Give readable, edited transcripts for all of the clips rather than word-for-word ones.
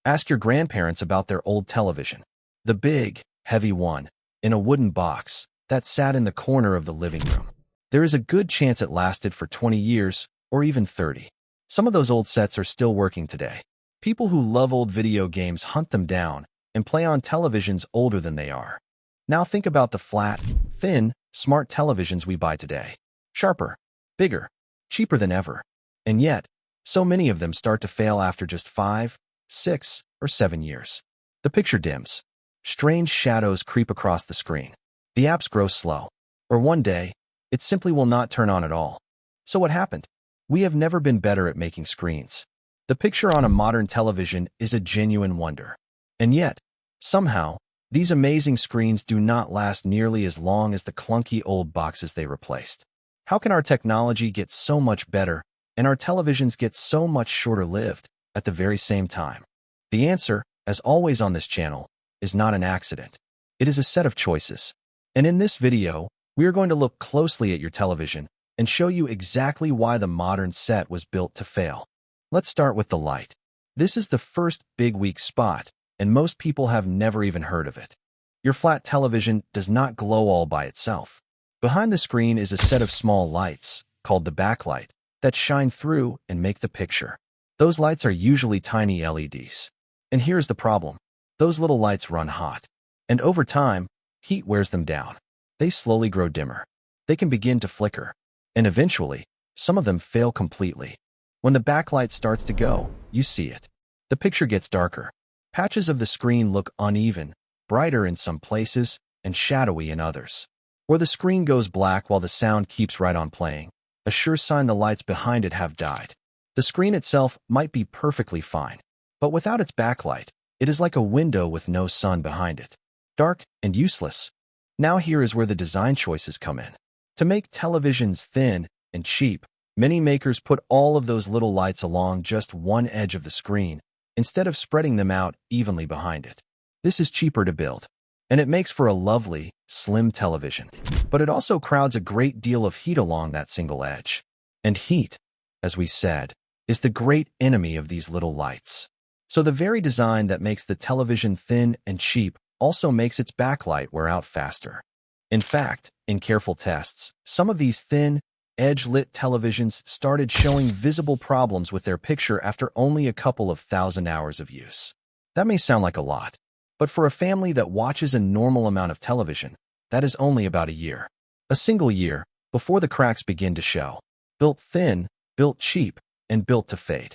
Ask your grandparents about their old television. The big, heavy one, in a wooden box, that sat in the corner of the living room. There is a good chance it lasted for 20 years, or even 30. Some of those old sets are still working today. People who love old video games hunt them down and play on televisions older than they are. Now think about the flat, thin, smart televisions we buy today. Sharper, bigger, cheaper than ever. And yet, so many of them start to fail after just 5, 6, or 7 years. The picture dims. Strange shadows creep across the screen. The apps grow slow. Or one day, it simply will not turn on at all. So what happened? We have never been better at making screens. The picture on a modern television is a genuine wonder. And yet, somehow, these amazing screens do not last nearly as long as the clunky old boxes they replaced. How can our technology get so much better and our televisions get so much shorter-lived at the very same time? The answer, as always on this channel, is not an accident. It is a set of choices. And in this video, we are going to look closely at your television and show you exactly why the modern set was built to fail. Let's start with the light. This is the first big weak spot, and most people have never even heard of it. Your flat television does not glow all by itself. Behind the screen is a set of small lights, called the backlight, that shine through and make the picture. Those lights are usually tiny LEDs. And here's the problem. Those little lights run hot. And over time, heat wears them down. They slowly grow dimmer. They can begin to flicker. And eventually, some of them fail completely. When the backlight starts to go, you see it. The picture gets darker. Patches of the screen look uneven, brighter in some places and shadowy in others. Or the screen goes black while the sound keeps right on playing, a sure sign the lights behind it have died. The screen itself might be perfectly fine, but without its backlight, it is like a window with no sun behind it. Dark and useless. Now here is where the design choices come in. To make televisions thin and cheap, many makers put all of those little lights along just one edge of the screen, instead of spreading them out evenly behind it. This is cheaper to build, and it makes for a lovely, slim television. But it also crowds a great deal of heat along that single edge. And heat, as we said, is the great enemy of these little lights. So the very design that makes the television thin and cheap also makes its backlight wear out faster. In fact, in careful tests, some of these thin, edge-lit televisions started showing visible problems with their picture after only a couple of thousand hours of use. That may sound like a lot, but for a family that watches a normal amount of television, that is only about a year. A single year before the cracks begin to show. Built thin, built cheap, and built to fade.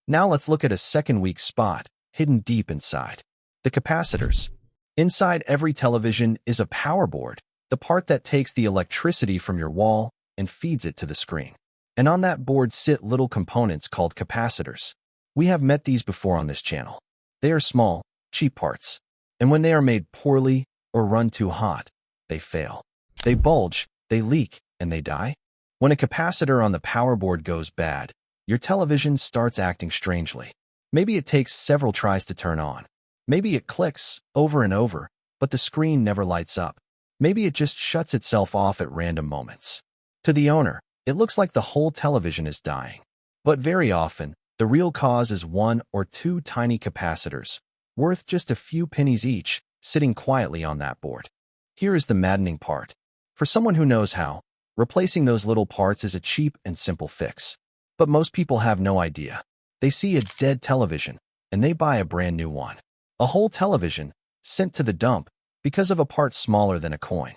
Now let's look at a second weak spot, hidden deep inside. The capacitors. Inside every television is a power board, the part that takes the electricity from your wall and feeds it to the screen. And on that board sit little components called capacitors. We have met these before on this channel. They are small, cheap parts. And when they are made poorly or run too hot, they fail. They bulge, they leak, and they die. When a capacitor on the power board goes bad, your television starts acting strangely. Maybe it takes several tries to turn on. Maybe it clicks over and over, but the screen never lights up. Maybe it just shuts itself off at random moments. To the owner, it looks like the whole television is dying. But very often, the real cause is one or two tiny capacitors, worth just a few pennies each, sitting quietly on that board. Here is the maddening part. For someone who knows how, replacing those little parts is a cheap and simple fix. But most people have no idea. They see a dead television, and they buy a brand new one. A whole television, sent to the dump, because of a part smaller than a coin.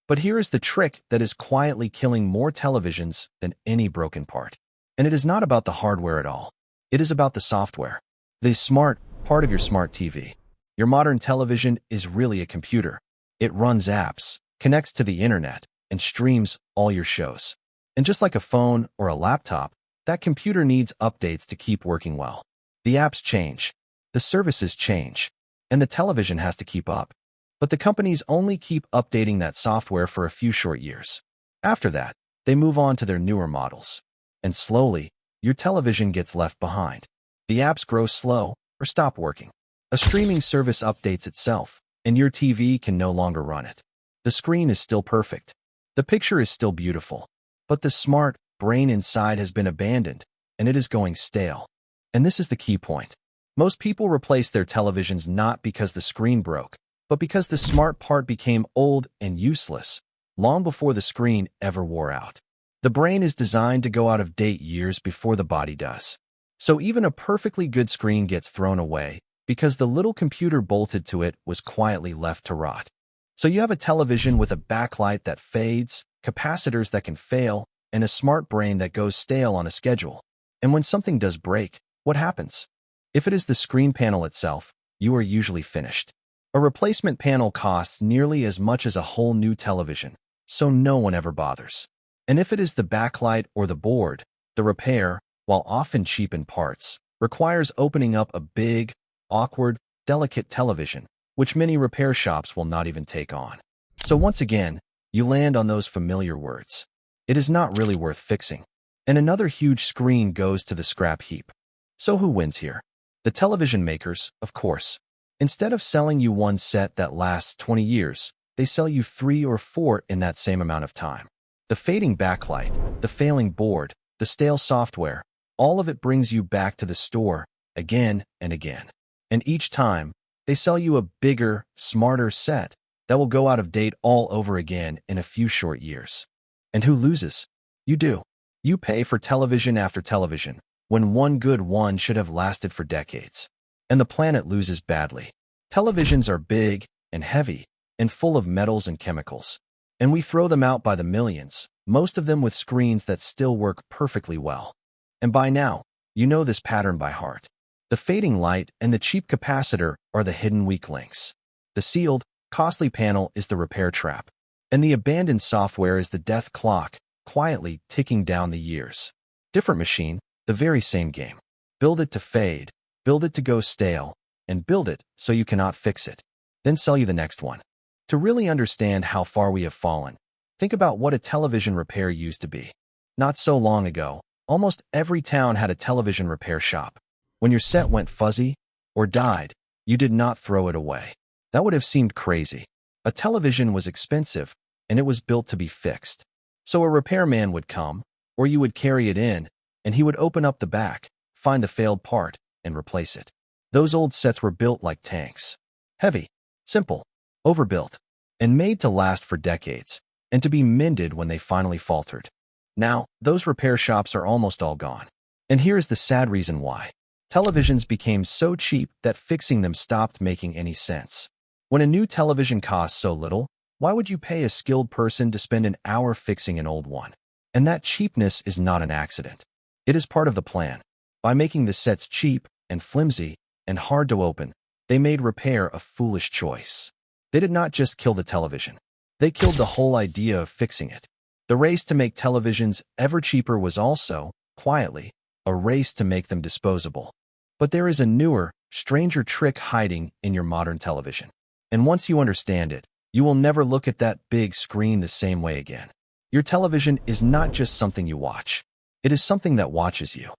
But here is the trick that is quietly killing more televisions than any broken part. And it is not about the hardware at all. It is about the software. The smart part of your smart TV. Your modern television is really a computer. It runs apps, connects to the internet, and streams all your shows. And just like a phone or a laptop, that computer needs updates to keep working well. The apps change, the services change, and the television has to keep up. But the companies only keep updating that software for a few short years. After that, they move on to their newer models. And slowly, your television gets left behind. The apps grow slow or stop working. A streaming service updates itself, and your TV can no longer run it. The screen is still perfect. The picture is still beautiful. But the smart brain inside has been abandoned, and it is going stale. And this is the key point. Most people replace their televisions not because the screen broke, but because the smart part became old and useless, long before the screen ever wore out. The brain is designed to go out of date years before the body does. So even a perfectly good screen gets thrown away because the little computer bolted to it was quietly left to rot. So you have a television with a backlight that fades, capacitors that can fail, and a smart brain that goes stale on a schedule. And when something does break, what happens? If it is the screen panel itself, you are usually finished. A replacement panel costs nearly as much as a whole new television, so no one ever bothers. And if it is the backlight or the board, the repair, while often cheap in parts, requires opening up a big, awkward, delicate television, which many repair shops will not even take on. So once again, you land on those familiar words. It is not really worth fixing. And another huge screen goes to the scrap heap. So who wins here? The television makers, of course. Instead of selling you one set that lasts 20 years, they sell you 3 or 4 in that same amount of time. The fading backlight, the failing board, the stale software, all of it brings you back to the store again and again. And each time, they sell you a bigger, smarter set that will go out of date all over again in a few short years. And who loses? You do. You pay for television after television, when one good one should have lasted for decades. And the planet loses badly. Televisions are big and heavy and full of metals and chemicals. And we throw them out by the millions, most of them with screens that still work perfectly well. And by now, you know this pattern by heart. The fading light and the cheap capacitor are the hidden weak links. The sealed, costly panel is the repair trap. And the abandoned software is the death clock, quietly ticking down the years. Different machine, the very same game. Build it to fade, build it to go stale, and build it so you cannot fix it. Then sell you the next one. To really understand how far we have fallen, think about what a television repair used to be. Not so long ago, almost every town had a television repair shop. When your set went fuzzy or died, you did not throw it away. That would have seemed crazy. A television was expensive, and it was built to be fixed. So a repairman would come, or you would carry it in, and he would open up the back, find the failed part, and replace it. Those old sets were built like tanks. Heavy, simple, overbuilt, and made to last for decades, and to be mended when they finally faltered. Now, those repair shops are almost all gone. And here is the sad reason why. Televisions became so cheap that fixing them stopped making any sense. When a new television costs so little, why would you pay a skilled person to spend an hour fixing an old one? And that cheapness is not an accident. It is part of the plan. By making the sets cheap and flimsy and hard to open, they made repair a foolish choice. They did not just kill the television. They killed the whole idea of fixing it. The race to make televisions ever cheaper was also, quietly, a race to make them disposable. But there is a newer, stranger trick hiding in your modern television. And once you understand it, you will never look at that big screen the same way again. Your television is not just something you watch. It is something that watches you.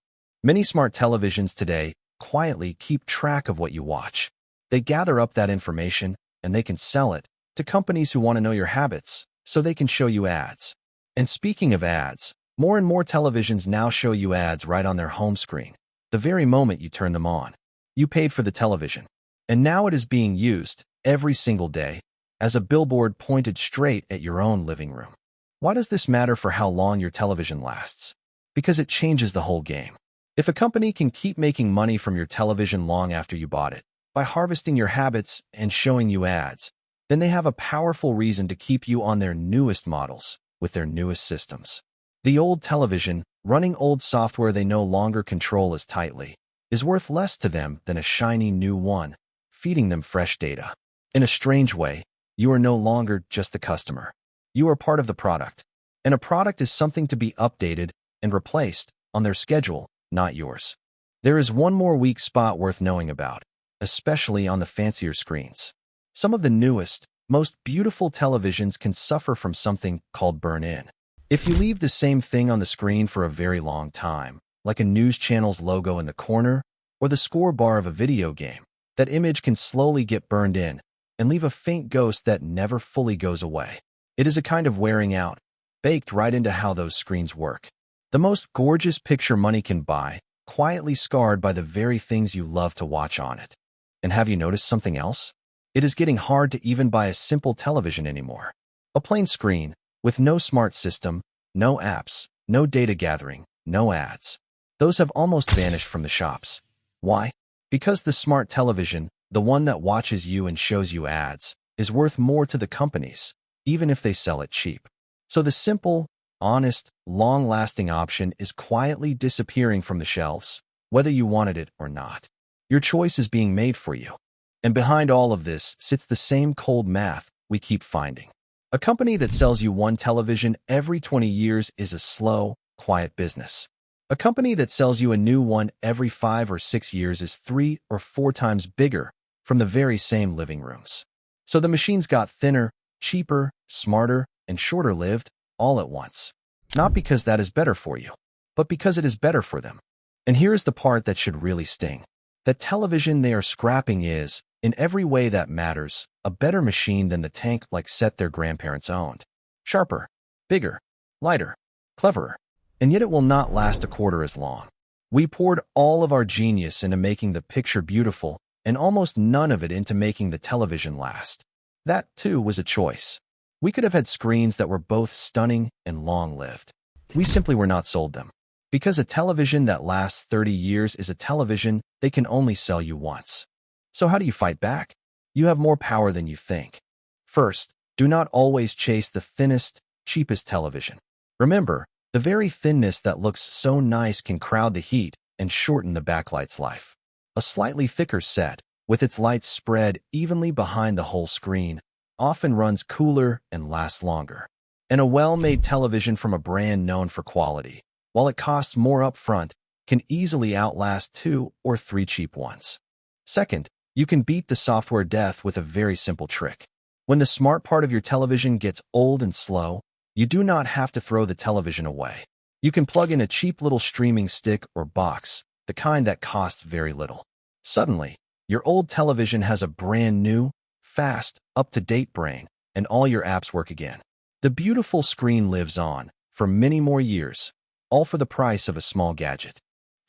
Many smart televisions today quietly keep track of what you watch. They gather up that information, and they can sell it to companies who want to know your habits, so they can show you ads. And speaking of ads, more and more televisions now show you ads right on their home screen, the very moment you turn them on. You paid for the television, and now it is being used, every single day, as a billboard pointed straight at your own living room. Why does this matter for how long your television lasts? Because it changes the whole game. If a company can keep making money from your television long after you bought it, by harvesting your habits and showing you ads, then they have a powerful reason to keep you on their newest models, with their newest systems. The old television, running old software they no longer control as tightly, is worth less to them than a shiny new one, feeding them fresh data. In a strange way, you are no longer just the customer. You are part of the product. And a product is something to be updated and replaced on their schedule, not yours. There is one more weak spot worth knowing about, especially on the fancier screens. Some of the newest, most beautiful televisions can suffer from something called burn-in. If you leave the same thing on the screen for a very long time, like a news channel's logo in the corner or the score bar of a video game, that image can slowly get burned in and leave a faint ghost that never fully goes away. It is a kind of wearing out, baked right into how those screens work. The most gorgeous picture money can buy quietly scarred by the very things you love to watch on it. And have you noticed something else? It is getting hard to even buy a simple television anymore. A plain screen, with no smart system, no apps, no data gathering, no ads. Those have almost vanished from the shops. Why? Because the smart television, the one that watches you and shows you ads, is worth more to the companies, even if they sell it cheap. So the simple, honest, long-lasting option is quietly disappearing from the shelves, whether you wanted it or not. Your choice is being made for you. And behind all of this sits the same cold math we keep finding. A company that sells you one television every 20 years is a slow, quiet business. A company that sells you a new one every 5 or 6 years is 3 or 4 times bigger from the very same living rooms. So the machines got thinner, cheaper, smarter, and shorter-lived all at once. Not because that is better for you, but because it is better for them. And here is the part that should really sting. The television they are scrapping is, in every way that matters, a better machine than the tank-like set their grandparents owned. Sharper, bigger, lighter, cleverer. And yet it will not last a quarter as long. We poured all of our genius into making the picture beautiful and almost none of it into making the television last. That, too, was a choice. We could have had screens that were both stunning and long-lived. We simply were not sold them. Because a television that lasts 30 years is a television they can only sell you once. So how do you fight back? You have more power than you think. First, do not always chase the thinnest, cheapest television. Remember, the very thinness that looks so nice can crowd the heat and shorten the backlight's life. A slightly thicker set, with its lights spread evenly behind the whole screen, often runs cooler and lasts longer. And a well-made television from a brand known for quality, while it costs more upfront, can easily outlast 2 or 3 cheap ones. Second, you can beat the software death with a very simple trick. When the smart part of your television gets old and slow, you do not have to throw the television away. You can plug in a cheap little streaming stick or box, the kind that costs very little. Suddenly, your old television has a brand new, fast, up-to-date brain, and all your apps work again. The beautiful screen lives on for many more years, all for the price of a small gadget.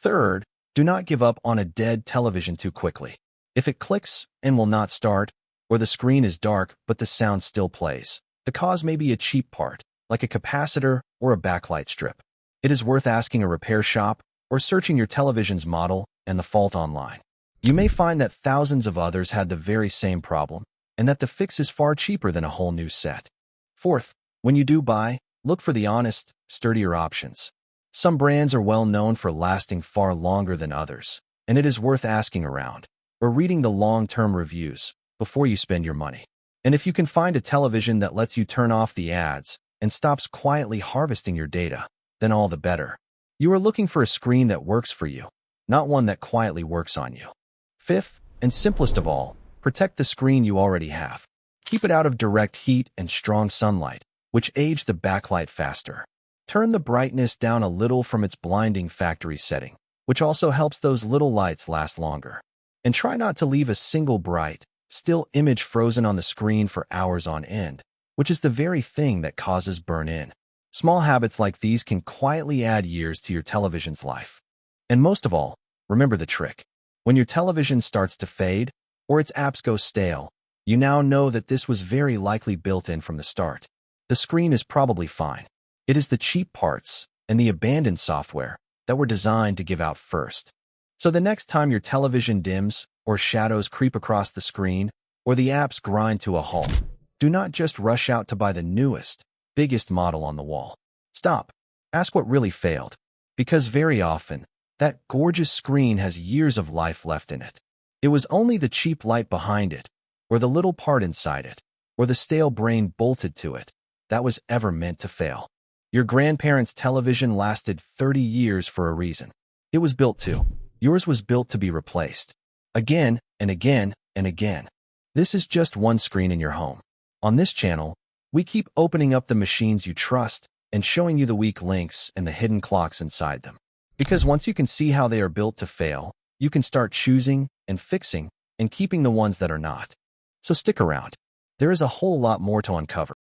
Third, do not give up on a dead television too quickly. If it clicks and will not start, or the screen is dark but the sound still plays, the cause may be a cheap part, like a capacitor or a backlight strip. It is worth asking a repair shop or searching your television's model and the fault online. You may find that thousands of others had the very same problem, and that the fix is far cheaper than a whole new set. Fourth, when you do buy, look for the honest, sturdier options. Some brands are well known for lasting far longer than others, and it is worth asking around, or reading the long-term reviews, before you spend your money. And if you can find a television that lets you turn off the ads and stops quietly harvesting your data, then all the better. You are looking for a screen that works for you, not one that quietly works on you. Fifth, and simplest of all, protect the screen you already have. Keep it out of direct heat and strong sunlight, which age the backlight faster. Turn the brightness down a little from its blinding factory setting, which also helps those little lights last longer. And try not to leave a single bright, still image frozen on the screen for hours on end, which is the very thing that causes burn-in. Small habits like these can quietly add years to your television's life. And most of all, remember the trick. When your television starts to fade, or its apps go stale, you now know that this was very likely built in from the start. The screen is probably fine. It is the cheap parts and the abandoned software that were designed to give out first. So the next time your television dims, or shadows creep across the screen, or the apps grind to a halt, do not just rush out to buy the newest, biggest model on the wall. Stop. Ask what really failed. Because very often, that gorgeous screen has years of life left in it. It was only the cheap light behind it, or the little part inside it, or the stale brain bolted to it, that was ever meant to fail. Your grandparents' television lasted 30 years for a reason. It was built to. Yours was built to be replaced. Again and again and again. This is just one screen in your home. On this channel, we keep opening up the machines you trust and showing you the weak links and the hidden clocks inside them. Because once you can see how they are built to fail, you can start choosing and fixing and keeping the ones that are not. So stick around. There is a whole lot more to uncover.